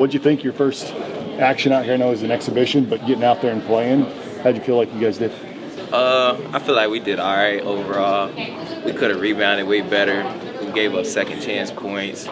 what'd you think your first action out here? I know it was an exhibition, but getting out there and playing, how'd you feel like you guys did? I feel like we did all right overall. We could have rebounded way better. We gave up second chance points.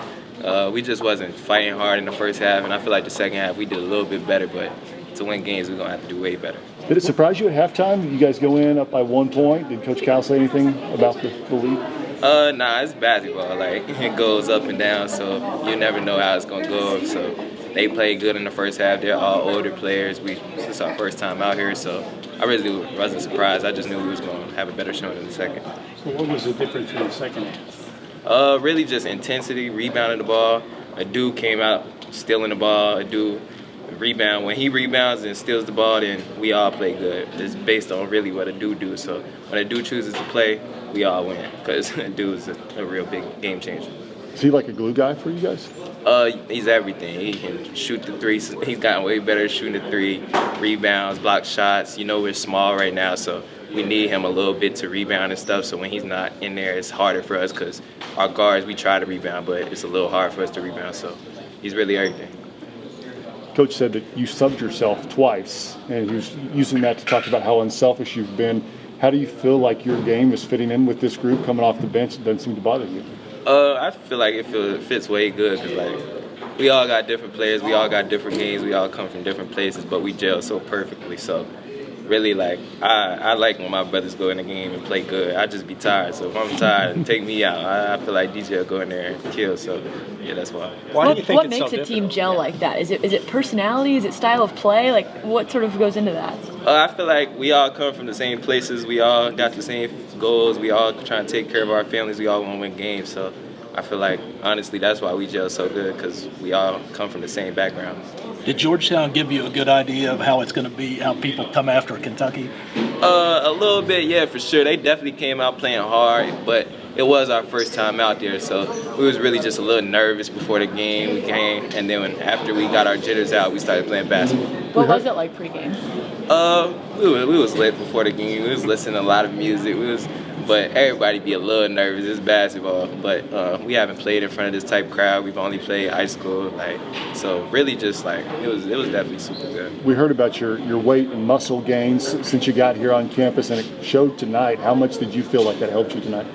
We just wasn't fighting hard in the first half, and I feel like the second half we did a little bit better, but to win games we're going to have to do way better. Did it surprise you at halftime? You guys go in up by 1 point. Did Coach Cal say anything about the lead? Nah, it's basketball. Like, it goes up and down, so you never know how it's going to go. So they played good in the first half. They're all older players. This is our first time out here, so I really wasn't surprised. I just knew we was going to have a better showing in the second. So what was the difference in the second half? Really just intensity, rebounding the ball. A dude came out stealing the ball. A dude rebound. When he rebounds and steals the ball, then we all play good. It's based on really what a dude do. So when a dude chooses to play, we all win because a dude is a real big game changer. Is he like a glue guy for you guys? He's everything. He can shoot the three. He's gotten way better at shooting the three, rebounds, block shots. You know we're small right now, so we need him a little bit to rebound and stuff. So when he's not in there, it's harder for us because our guards, we try to rebound, but it's a little hard for us to rebound. So he's really everything. Coach said that you subbed yourself twice, and he was using that to talk about how unselfish you've been. How do you feel like your game is fitting in with this group coming off the bench? It doesn't seem to bother you. I feel like it fits way good because, like, we all got different players. We all got different games. We all come from different places, but we gel so perfectly. So, really, like, I like when my brothers go in the game and play good. I just be tired. So if I'm tired, take me out. I feel like DJ will go in there and kill. So, yeah, that's why. What makes a team gel like that? Is it personality? Is it style of play? Like, what sort of goes into that? I feel like we all come from the same places. We all got the same goals. We all trying to take care of our families. We all want to win games. So I feel like, honestly, that's why we gel so good because we all come from the same backgrounds. Did Georgetown give you a good idea of how it's going to be, how people come after Kentucky? A little bit, yeah, for sure. They definitely came out playing hard, but it was our first time out there, so we was really just a little nervous before the game. We came, and then after we got our jitters out, we started playing basketball. What was it like pregame? We was lit before the game. We was listening to a lot of music. But everybody be a little nervous. It's basketball, but we haven't played in front of this type of crowd. We've only played high school, so really just it was definitely super good. We heard about your weight and muscle gains since you got here on campus, and it showed tonight. How much did you feel like that helped you tonight?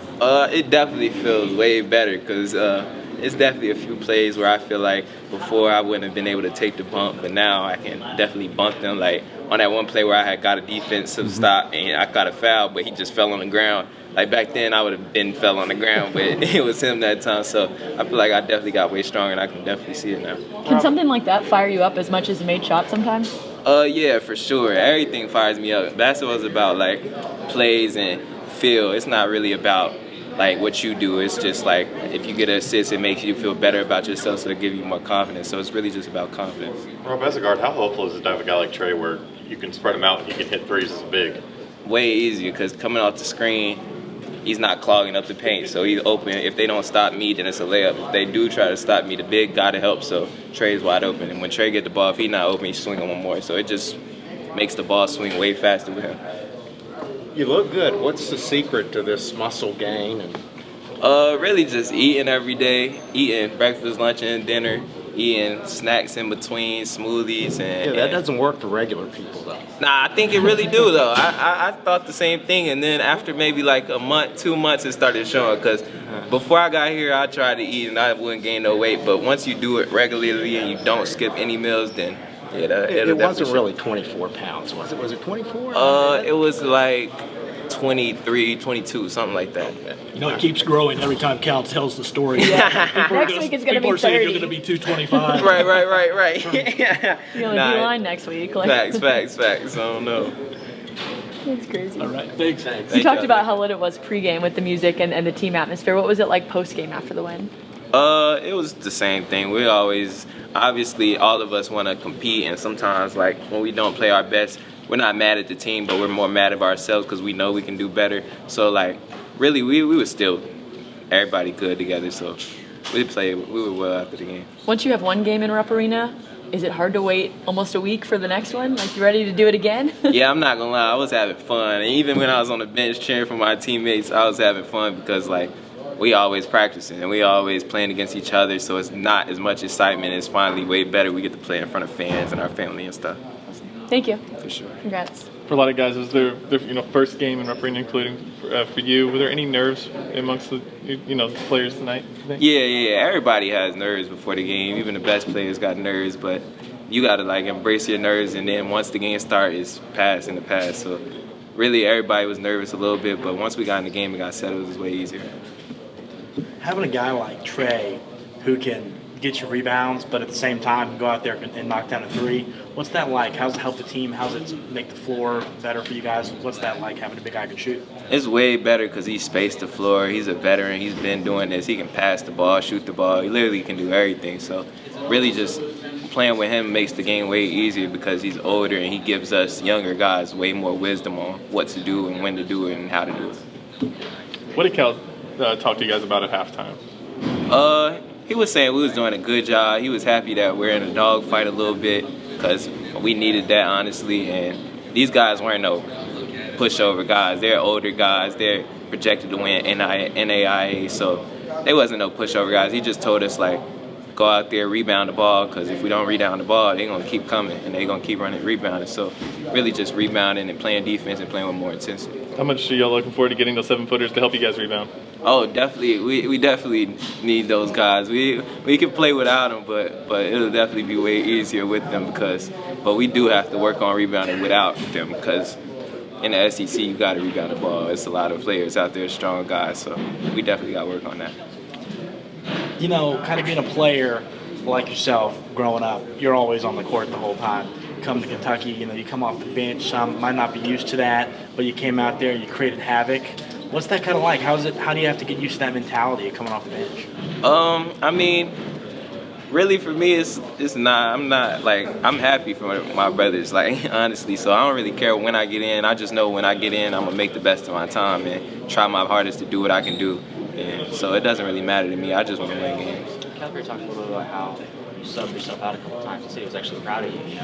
It definitely feels way better because it's definitely a few plays where I feel like before I wouldn't have been able to take the bump, but now I can definitely bump them. Like on that one play where I had got a defensive stop and I got a foul, but he just fell on the ground. Like back then I would have been fell on the ground, but it was him that time. So I feel like I definitely got way stronger and I can definitely see it now. Can something like that fire you up as much as a made shot sometimes? Yeah, for sure. Everything fires me up. Basketball is about like plays and feel. It's not really about like what you do. It's just like if you get an assist, it makes you feel better about yourself, so it gives you more confidence. So it's really just about confidence. Rob, as a guard, how helpful is it to have a guy like Trey where you can spread him out and he can hit threes as big? Way easier because coming off the screen, he's not clogging up the paint, so he's open. If they don't stop me, then it's a layup. If they do try to stop me, the big got to help, so Trey's wide open. And when Trey get the ball, if he's not open, he's swinging one more. So it just makes the ball swing way faster with him. You look good. What's the secret to this muscle gain? Really just eating every day, eating breakfast, lunch, and dinner, eating snacks in between, smoothies. That doesn't work for regular people, though. Nah, I think it really do, though. I thought the same thing, and then after maybe like a month, 2 months, it started showing. Because before I got here, I tried to eat, and I wouldn't gain no weight. But once you do it regularly and you don't skip any meals, then it wasn't really 24 pounds, was it? Was it 24? It was like 23, 22, something like that. You know, it keeps growing every time Cal tells the story. Yeah. Next week it's going to be 30. People are saying you're going to be 225. Right. You're going to be line next week. Facts. I don't know. That's crazy. All right, thanks. You talked about how lit it was pregame with the music and the team atmosphere. What was it like postgame after the win? It was the same thing. We always, obviously, all of us want to compete, and sometimes, like, when we don't play our best, we're not mad at the team, but we're more mad at ourselves because we know we can do better. So, like, really, we were still everybody good together. So we were well after the game. Once you have one game in Rupp Arena, is it hard to wait almost a week for the next one? Like, you ready to do it again? Yeah, I'm not going to lie. I was having fun. And even when I was on the bench cheering for my teammates, I was having fun because, like, we always practicing and we always playing against each other, so it's not as much excitement. It's finally way better. We get to play in front of fans and our family and stuff. Thank you. For sure. Congrats. For a lot of guys, it was their first game in refereeing, including for you. Were there any nerves amongst the players tonight? Yeah. Everybody has nerves before the game. Even the best players got nerves, but you got to embrace your nerves, and then once the game starts, it's past in the past. So really, everybody was nervous a little bit, but once we got in the game and got settled, it was way easier. Having a guy like Trey who can get you rebounds, but at the same time go out there and knock down a three, what's that like? How's it help the team? How's it make the floor better for you guys? What's that like, having a big guy who can shoot? It's way better because he spaced the floor. He's a veteran. He's been doing this. He can pass the ball, shoot the ball. He literally can do everything. So really just playing with him makes the game way easier because he's older and he gives us younger guys way more wisdom on what to do and when to do it and how to do it. What did Cal talk to you guys about at halftime? He was saying we was doing a good job. He was happy that we're in a dogfight a little bit because we needed that, honestly. And these guys weren't no pushover guys. They're older guys. They're projected to win NAIA, so they wasn't no pushover guys. He just told us, go out there, rebound the ball, because if we don't rebound the ball, they're going to keep coming, and they're going to keep running rebounding. So really just rebounding and playing defense and playing with more intensity. How much are y'all looking forward to getting those 7-footers to help you guys rebound? Oh, definitely. We definitely need those guys. We can play without them, but it'll definitely be way easier with them but we do have to work on rebounding without them because in the SEC you got to rebound the ball. It's a lot of players out there, strong guys, so we definitely got to work on that. Kind of being a player like yourself growing up, you're always on the court the whole time. Come to Kentucky, you come off the bench. Some might not be used to that, but you came out there, you created havoc. What's that kind of like? How do you have to get used to that mentality of coming off the bench? Really for me, it's not. I'm happy for my brothers, honestly. So I don't really care when I get in. I just know when I get in, I'm gonna make the best of my time and try my hardest to do what I can do. And so it doesn't really matter to me. I just want to win games. Calgary talked a little bit about how you subbed yourself out a couple of times. The city was actually proud of you. We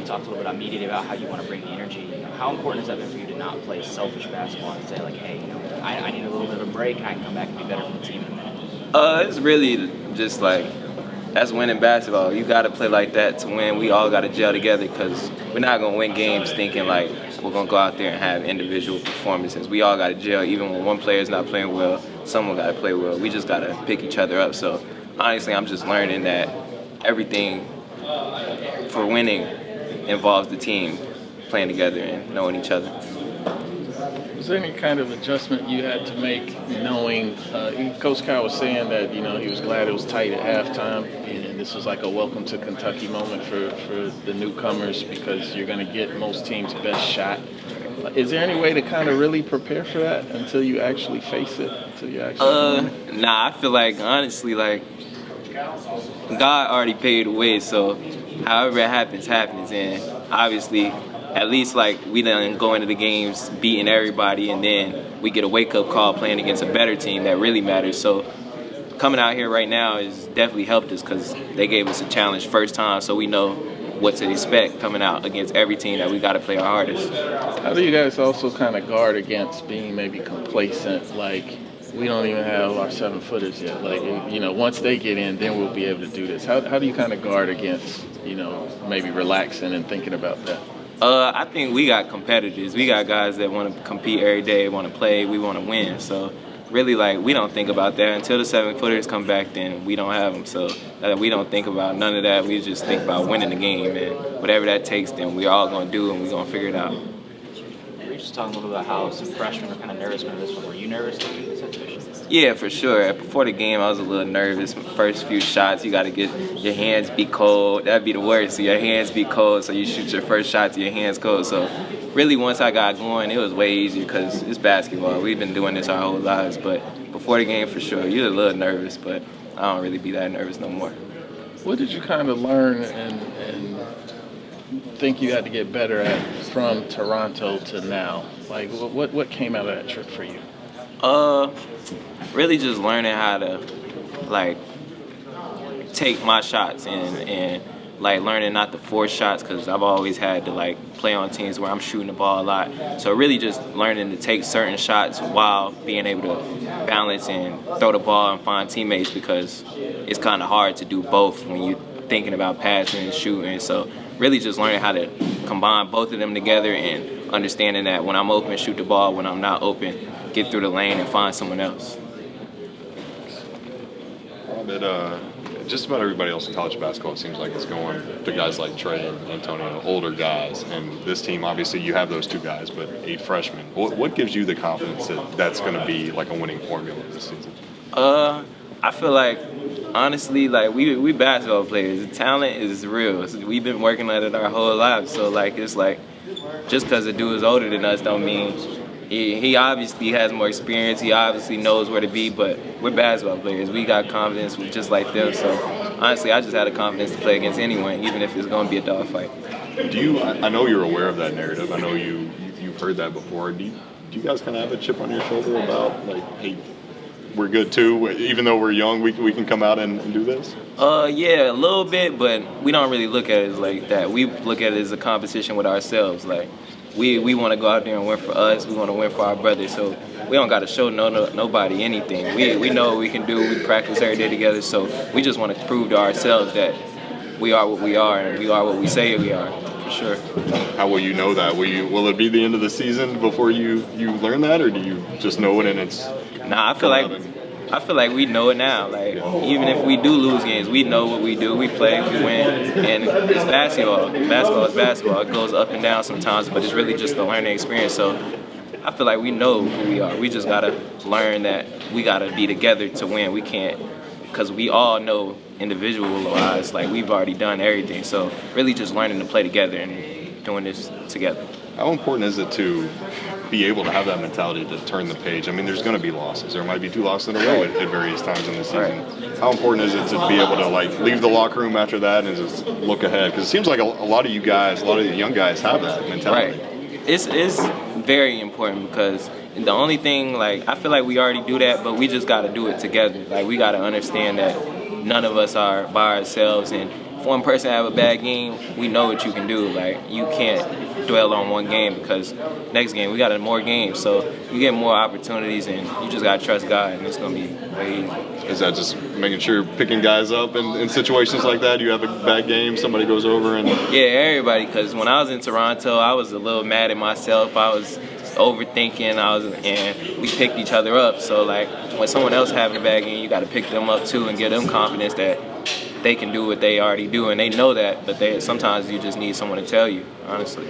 talked a little bit about immediately about how you want to bring the energy. How important has that been for you to not play selfish basketball and say hey, I need a little bit of a break and I can come back and be better for the team in a minute? It's really just that's winning basketball. You got to play like that to win. We all got to gel together because we're not going to win games thinking we're going to go out there and have individual performances. We all got to gel. Even when one player's not playing well, someone got to play well. We just got to pick each other up. So honestly, I'm just learning that everything for winning involves the team playing together and knowing each other. Was there any kind of adjustment you had to make knowing, Coach Kyle was saying that, he was glad it was tight at halftime and this was like a welcome to Kentucky moment for the newcomers because you're going to get most teams' best shot. Is there any way to kind of really prepare for that until you actually face it? Nah, I feel honestly, God already paid the way, so however it happens, and obviously at least we done go into the games beating everybody and then we get a wake-up call playing against a better team that really matters. So coming out here right now has definitely helped us because they gave us a challenge first time, so we know what to expect coming out against every team that we got to play our hardest. How do you guys also kind of guard against being maybe complacent, we don't even have our 7-footers yet. Once they get in, then we'll be able to do this. How do you kind of guard against, maybe relaxing and thinking about that? I think we got competitors. We got guys that want to compete every day, want to play, we want to win. So really, we don't think about that. Until the 7-footers come back, then we don't have them. So we don't think about none of that. We just think about winning the game. And whatever that takes, then we're all going to do and we're going to figure it out. We were just talking a little bit about how some freshmen were kind of nervous going to this one. Were you nervous looking at this situation? Yeah, for sure. Before the game, I was a little nervous. First few shots, you got to get your hands be cold. That'd be the worst. So your hands be cold, so you shoot your first shot to your hands cold. So really, once I got going, it was way easier because it's basketball. We've been doing this our whole lives. But before the game, for sure, you're a little nervous, but I don't really be that nervous no more. What did you kind of learn and think you had to get better at from Toronto to now? What came out of that trip for you? Really just learning how to take my shots and like learning not to force shots because I've always had to like play on teams where I'm shooting the ball a lot. So really just learning to take certain shots while being able to balance and throw the ball and find teammates, because it's kind of hard to do both when you're thinking about passing and shooting. So really just learning how to combine both of them together and understanding that when I'm open, shoot the ball. When I'm not open, get through the lane and find someone else. Just about everybody else in college basketball, it seems like it's going to guys like Trey and Antonio, older guys. And this team, obviously, you have those two guys, but 8 freshmen. What gives you the confidence that that's going to be like a winning formula this season? I feel like, honestly, like we basketball players, the talent is real. We've been working at it our whole lives. So like it's like just because a dude is older than us don't mean he obviously has more experience. He obviously knows where to be, but we're basketball players. We got confidence just like them. So honestly, I just had the confidence to play against anyone, even if it's going to be a dogfight. I know you're aware of that narrative. I know you've heard that before. Do you guys kind of have a chip on your shoulder about like, hey, we're good too, even though we're young, we can come out and do this? Yeah, a little bit, but we don't really look at it like that. We look at it as a competition with ourselves. Like we want to go out there and win for us. We want to win for our brothers. So we don't got to show nobody anything. We know what we can do. We practice every day together. So we just want to prove to ourselves that we are what we are and we are what we say we are. For sure. How will you know that? Will it be the end of the season before you learn that, or do you just know it and it's? Nah, I feel like we know it now. Like even if we do lose games, we know what we do. We play, we win, and it's basketball. Basketball is basketball. It goes up and down sometimes, but it's really just a learning experience. So I feel like we know who we are. We just gotta learn that we gotta be together to win. We can't, because we all know individual-wise, like we've already done everything. So really just learning to play together and doing this together. How important is it to be able to have that mentality to turn the page? I mean, there's going to be losses. There might be 2 losses in a row at various times in the season. Right. How important is it to be able to like leave the locker room after that and just look ahead? Because it seems like a lot of you guys, a lot of the young guys have that mentality. Right. It's very important because the only thing, like, I feel like we already do that, but we just got to do it together. Like, we got to understand that none of us are by ourselves, and if one person have a bad game, we know what you can do. Like, you can't dwell on one game because next game we got more games, so you get more opportunities, and you just got to trust God, and it's going to be way easy. Is that just making sure you're picking guys up in situations like that? You have a bad game, somebody goes over and... Yeah, everybody, because when I was in Toronto, I was a little mad at myself. I was overthinking, and we picked each other up. So, like, when someone else having a bad game, you got to pick them up too and give them confidence that they can do what they already do, and they know that, but sometimes you just need someone to tell you, honestly.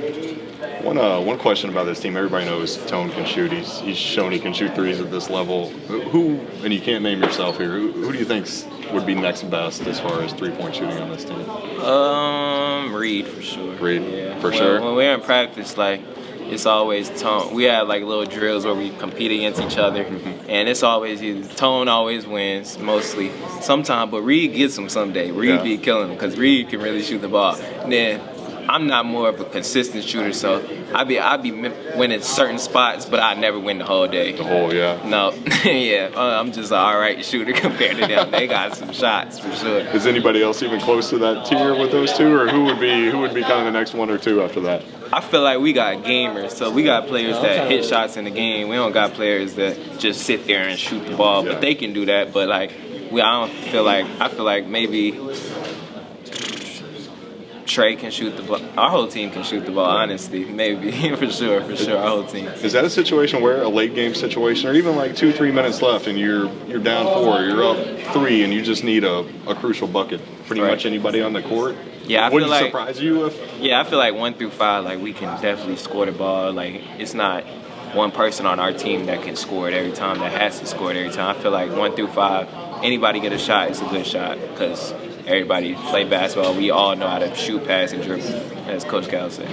One question about this team. Everybody knows Tone can shoot. He's shown he can shoot threes at this level. Who, and you can't name yourself here, who do you think would be next best as far as three-point shooting on this team? Reed, for sure. Reed, yeah. for sure? When we're in practice, like, it's always Tone. We have like little drills where we compete against each other, and it's always Tone always wins mostly. Sometimes, but Reed gets him someday. Reed be killing him because Reed can really shoot the ball. And then I'm not more of a consistent shooter, so I be winning certain spots, but I never win the whole day. The whole, yeah. No, yeah. I'm just an all right shooter compared to them. They got some shots for sure. Is anybody else even close to that tier with those two, or who would be kind of the next one or two after that? I feel like we got gamers, so we got players that hit shots in the game. We don't got players that just sit there and shoot the ball, but they can do that. But like, I feel like maybe Trey can shoot the ball. Our whole team can shoot the ball, honestly. Maybe, for sure, our whole team. Is that a situation where a late game situation, or even like 2-3 minutes left and you're down 4, you're up 3, and you just need a crucial bucket? Pretty much anybody on the court? Yeah, Would it surprise you if? Yeah, I feel like 1 through 5, like we can definitely score the ball. Like it's not one person on our team that can score it every time, that has to score it every time. I feel like 1 through 5, anybody get a shot, it's a good shot because everybody play basketball. We all know how to shoot, pass, and dribble, as Coach Cal said.